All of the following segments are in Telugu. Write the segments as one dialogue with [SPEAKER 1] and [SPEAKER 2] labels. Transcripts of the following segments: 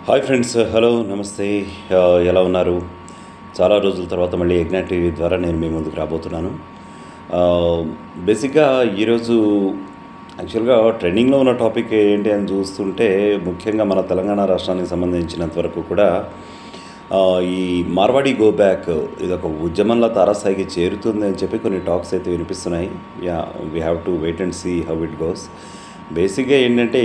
[SPEAKER 1] హాయ్ ఫ్రెండ్స్, హలో, నమస్తే. ఎలా ఉన్నారు? చాలా రోజుల తర్వాత మళ్ళీ యజ్ఞ టీవీ ద్వారా నేను మీ ముందుకు రాబోతున్నాను. బేసిక్గా ఈరోజు యాక్చువల్గా ట్రెండింగ్లో ఉన్న టాపిక్ ఏంటి అని చూస్తుంటే, ముఖ్యంగా మన తెలంగాణ రాష్ట్రానికి సంబంధించినంత వరకు కూడా ఈ మార్వాడి గో బ్యాక్ ఇదొక ఉద్యమంలో తారాస్థాయికి చేరుతుంది అని చెప్పి కొన్ని టాక్స్ అయితే వినిపిస్తున్నాయి. We have to wait and see how it goes. బేసిక్గా ఏంటంటే,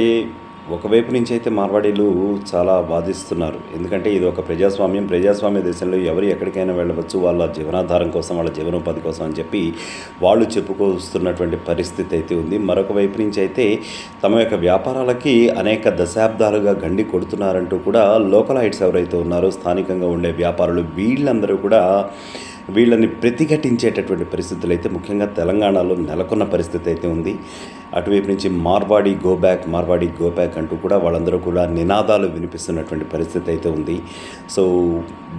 [SPEAKER 1] ఒకవైపు నుంచి అయితే మార్వాడీలు చాలా వాదిస్తున్నారు. ఎందుకంటే ఇది ఒక ప్రజాస్వామ్య దేశంలో ఎవరు ఎక్కడికైనా వెళ్ళవచ్చు, వాళ్ళ జీవనాధారం కోసం, వాళ్ళ జీవనోపాధి కోసం అని చెప్పి వాళ్ళు చెప్పుకొస్తున్నటువంటి పరిస్థితి అయితే ఉంది. మరొక వైపు నుంచి అయితే తమ యొక్క వ్యాపారాలకి అనేక దశాబ్దాలుగా గండి కొడుతున్నారంటూ కూడా లోకలైట్స్ ఎవరైతే ఉన్నారో, స్థానికంగా ఉండే వ్యాపారులు, వీళ్ళందరూ కూడా వీళ్ళని ప్రతిఘటించేటటువంటి పరిస్థితులు అయితే ముఖ్యంగా తెలంగాణలో నెలకొన్న పరిస్థితి అయితే ఉంది. అటువైపు నుంచి మార్వాడి గో బ్యాక్ అంటూ కూడా వాళ్ళందరూ కూడా నినాదాలు వినిపిస్తున్నటువంటి పరిస్థితి అయితే ఉంది. సో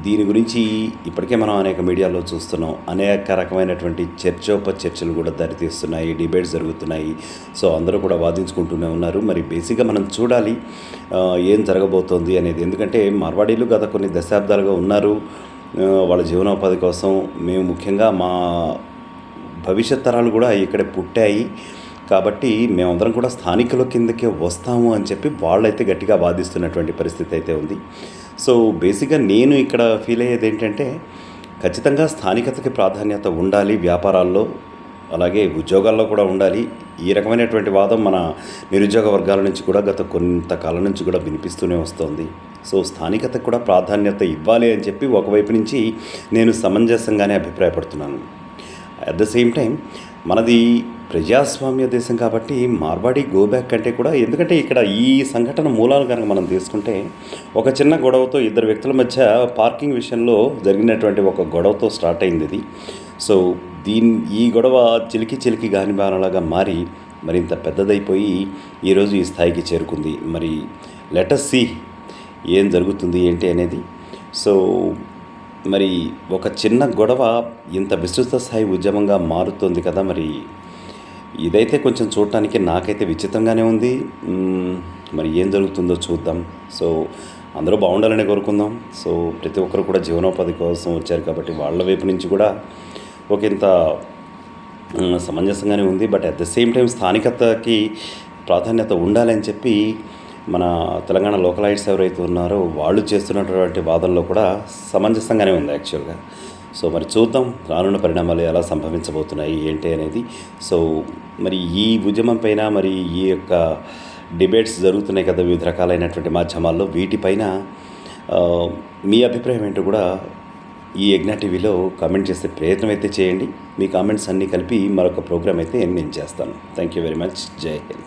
[SPEAKER 1] దీని గురించి ఇప్పటికే మనం అనేక మీడియాలో చూస్తున్నాం. అనేక రకమైనటువంటి చర్చలు కూడా దారితీస్తున్నాయి, డిబేట్స్ జరుగుతున్నాయి. సో అందరూ కూడా వాదించుకుంటూనే ఉన్నారు. మరి బేసిక్గా మనం చూడాలి ఏం జరగబోతోంది అనేది. ఎందుకంటే మార్వాడీలు గత కొన్ని దశాబ్దాలుగా ఉన్నారు. వాళ్ళ జీవనోపాధి కోసం మేము ముఖ్యంగా మా భవిష్యత్ తరాలు కూడా ఇక్కడే పుట్టాయి కాబట్టి మేమందరం కూడా స్థానికుల కిందకే వస్తాము అని చెప్పి వాళ్ళైతే గట్టిగా వాదిస్తున్నటువంటి పరిస్థితి అయితే ఉంది. సో బేసిక్గా నేను ఇక్కడ ఫీల్ అయ్యేది ఏంటంటే, ఖచ్చితంగా స్థానికతకి ప్రాధాన్యత ఉండాలి వ్యాపారాల్లో, అలాగే ఉద్యోగాల్లో కూడా ఉండాలి. ఈ రకమైనటువంటి వాదం మన నిరుద్యోగ వర్గాల నుంచి కూడా గత కొంతకాలం నుంచి కూడా వినిపిస్తూనే వస్తోంది. సో స్థానికతకు కూడా ప్రాధాన్యత ఇవ్వాలి అని చెప్పి ఒకవైపు నుంచి నేను సమంజసంగానే అభిప్రాయపడుతున్నాను. అట్ ద సేమ్ టైం మనది ప్రజాస్వామ్య దేశం కాబట్టి మార్వాడి గో బ్యాక్ కంటే కూడా, ఎందుకంటే ఇక్కడ ఈ సంఘటన మూలాలు కనుక మనం తీసుకుంటే, ఒక చిన్న గొడవతో ఇద్దరు వ్యక్తుల మధ్య పార్కింగ్ విషయంలో జరిగినటువంటి ఒక గొడవతో స్టార్ట్ అయింది ఇది. సో ఈ గొడవ చిలికి గానిబానలాగా మారి మరింత పెద్దదైపోయి ఈరోజు ఈ స్థాయికి చేరుకుంది. మరి లెట్ అస్ సీ ఏం జరుగుతుంది ఏంటి అనేది. సో మరి ఒక చిన్న గొడవ ఇంత విస్తృత స్థాయి ఉద్యమంగా మారుతుంది కదా. మరి ఇదైతే కొంచెం చూడటానికి నాకైతే విచిత్రంగానే ఉంది. మరి ఏం జరుగుతుందో చూద్దాం. సో అందరూ బాగుండాలని కోరుకుందాం. సో ప్రతి ఒక్కరు కూడా జీవనోపాధి కోసం వచ్చారు కాబట్టి వాళ్ళ వైపు నుంచి కూడా ఒక ఇంత సమంజసంగానే ఉంది. But at the same time స్థానికతకి ప్రాధాన్యత ఉండాలని చెప్పి మన తెలంగాణ లోకలైట్స్ ఎవరైతే ఉన్నారో వాళ్ళు చేస్తున్నటువంటి వాదనలో కూడా సమంజసంగానే ఉంది యాక్చువల్గా. సో మరి చూద్దాం రానున్న పరిణామాలు ఎలా సంభవించబోతున్నాయి ఏంటి అనేది. సో మరి ఈ ఉద్యమం పైన, మరి ఈ యొక్క డిబేట్స్ జరుగుతున్నాయి కదా వివిధ రకాలైనటువంటి మాధ్యమాల్లో, వీటిపైన మీ అభిప్రాయం ఏంటో కూడా ఈ యజ్ఞ టీవీలో కామెంట్ చేసే ప్రయత్నం అయితే చేయండి. మీ కామెంట్స్ అన్నీ కలిపి మరొక ప్రోగ్రామ్ అయితే నేను చేస్తాను. Thank you very much. జై హింద్.